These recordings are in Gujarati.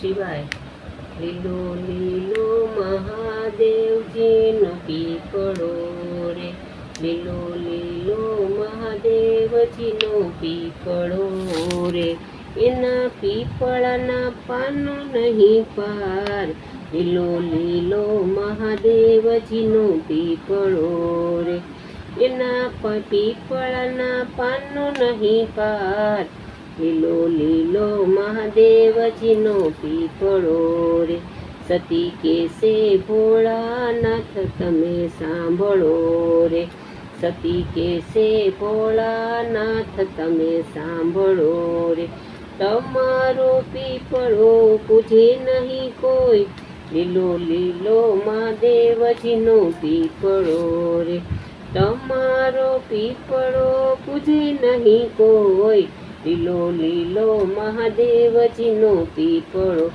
શિવાય. લીલો લીલો મહાદેવજીનો પીપળો રે, લીલો લીલો મહાદેવજીનો પીપળો રે, એના પીપળાના પાનો નહીં પાર. લીલો લીલો મહાદેવજીનો પીપળો રે, એના પીપળાના પાનો નહીં પાર. લીલો લીલો મહાદેવજીનો પીપળો રે, સતી કેસે ભોળાનાથ તમે સાંભળો રે, સતી કેસે ભોળાનાથ તમે સાંભળો રે. તમારો પીપળો પૂજે નહીં કોઈ, લીલો લીલો મહાદેવજીનો પીપળો રે, તમારો પીપળો પૂજે નહીં કોઈ, લીલો લીલો મહાદેવજીનો પીપળો.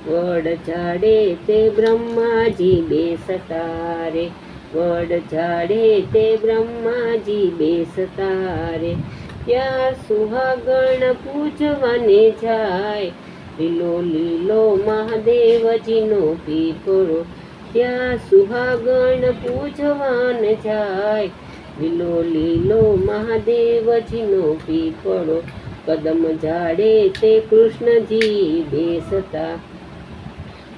વડ ઝાડે તે બ્રહ્માજી બેસતા રે, વડ ઝાડે તે બ્રહ્માજી બેસતા રે, ત્યાં સુહાગણ પૂજવાને જાય. લીલો લીલો મહાદેવજીનો પીપળો, ત્યાં સુહાગણ પૂજવાને જાય. લીલો લીલો મહાદેવજીનો પીપળો, કદમ ઝાડે તે કૃષ્ણજી બેસતા,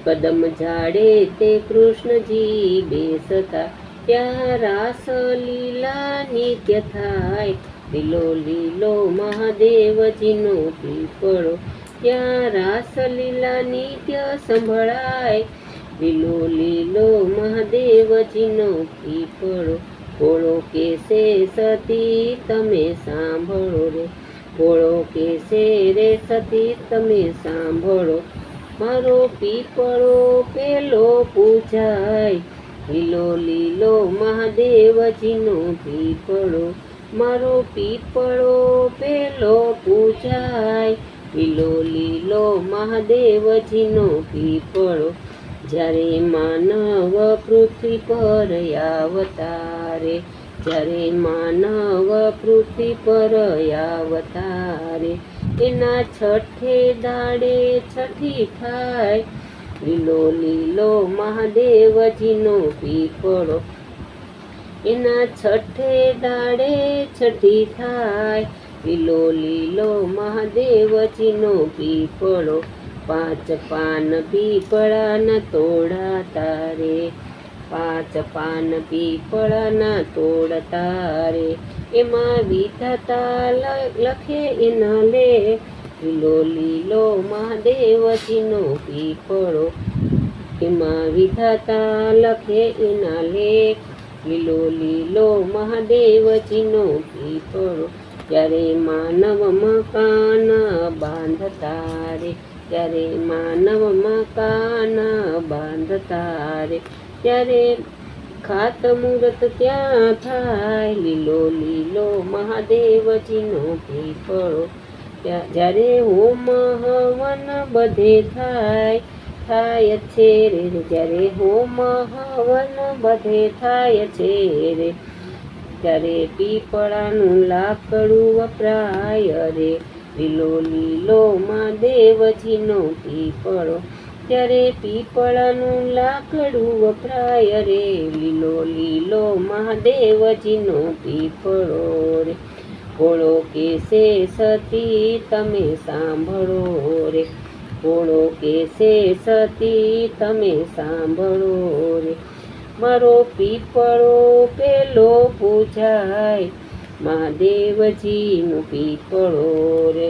કદમ ઝાડે તે કૃષ્ણજી બેસતા, ત્યાં રાસલીલા નિત્ય થાય. લીલો લીલો મહાદેવજીનો પીપળો, ત્યાં રાસલીલા નિત્ય સંભળાય. લીલો લીલો મહાદેવજીનો પીપળો, ભોળો કેસે સતી તમે સાંભળો રે, ભોળો કેસે રે સતી તમે સાંભળો. મારો પીપળો પેલો પૂજાય, લીલો લીલો મહાદેવજીનો પીપળો, મારો પીપળો પેલો પૂજાય. લીલો લીલો મહાદેવજીનો પીપળો, જ્યારે માનવ પૃથ્વી પર આવતારે, જ્યારે માનવ પૃથ્વી પર આવતારે, એના છઠ્ઠે દાડે છઠ્ઠી થાય. લીલો લીલો મહાદેવજીનો પીપળો, એના છઠ્ઠે દાડે છઠ્ઠી થાય. લીલો લીલો મહાદેવજીનો પીપળો, પાંચ પાન પીપળાના તોડાતા રે, પાંચ પાન પીપળાના તોડતા રે, એમાં વિધાતા લખે એના લે. લીલો લીલો મહાદેવજીનો પીપળો, એમાં વિધાતા લખે એના લેખ. લીલો લીલો મહાદેવજીનો પીપળો, ત્યારે માનવ મકાન બાંધતા રે, ત્યારે માનવ મકાન બાંધતા રે, ત્યારે ખાતમુહૂર્ત ત્યાં થાય. લીલો લીલો મહાદેવજીનો પીપળો, જ્યારે હોમ હવન બધે થાય, થાય છે રે, જ્યારે હોમ હવન બધે થાય છે રે, ત્યારે પીપળાનું લાકડું વપરાય રે. લીલો લીલો મહાદેવજીનો પીપળો, ત્યારે પીપળાનું લાકડું વપરાય રે. લીલો લીલો મહાદેવજીનો પીપળો રે, ભોળો કેસે સતી તમે સાંભળો રે, ભોળો કેસે સતી તમે સાંભળો રે. મારો પીપળો પેલો પૂજાય, મહાદેવજીનો પીપળો રે,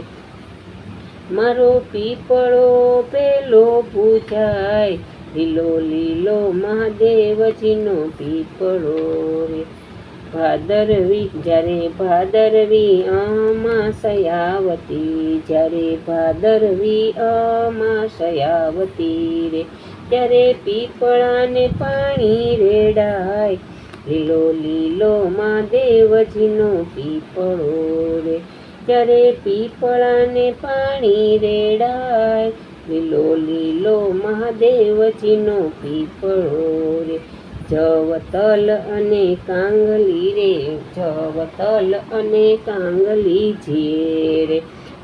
મારો પીપળો પેલો પૂજાય. લીલો લીલો મહાદેવજીનો પીપળો રે, ભાદરવી જ્યારે ભાદરવી અમાસયાવતી, જ્યારે ભાદરવી અમાસયાવતી રે, ત્યારે પીપળાને પાણી રેડાય. લીલો લીલો મહાદેવજીનો પીપળો રે, ત્યારે પીપળાને પાણી રેડાય. લીલો લીલો મહાદેવજીનો પીપળો રે, જવતલ અને કાંગલી રે, જવતલ અને કાંગલી ઝેરે,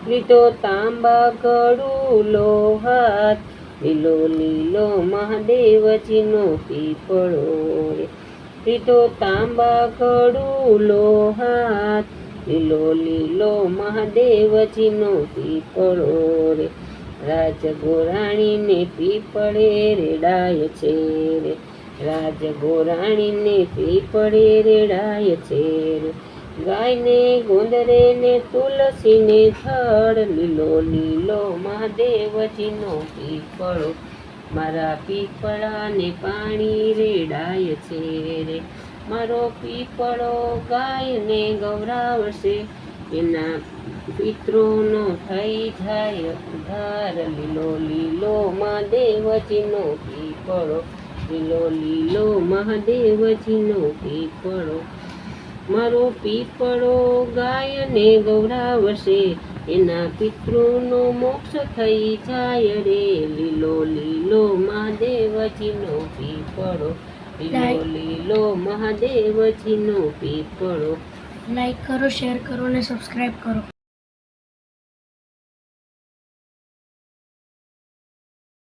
લીધો તાંબા ગળું લોહાત, લીલો લીલો મહાદેવજીનો પીપળો રે. લીધો તાંબા ઘડુલો હાથ, લીલો લીલો મહાદેવજીનો પીપળો રે. રાજ ગોરાણીને પીપળે રેડાય છે રે, રાજ ગોરાણીને પીપળે રેડાય છે રે. ગાયને ગોંદરે ને તુલસીને થડ, લીલો લીલો મહાદેવજીનો પીપળો. મારા પીપળાને પાણી રેડાય છે રે, મારો પીપળો ગાયને ગૌરાવશે, એના પિતૃનો થઈ જાય ઉદ્ધાર. લીલો લીલો મહાદેવજીનો પીપળો, લીલો લીલો મહાદેવજીનો પીપળો. મારો પીપળો ગાયને ગૌરાવશે, એના પિતૃનો મોક્ષ થઈ જાય રે. લીલો લીલો મહાદેવજીનો પીપળો, લીલો લીલો મહાદેવજીનો પીપળો. લાઈક કરો, શેર કરો અને સબસ્ક્રાઈબ કરો.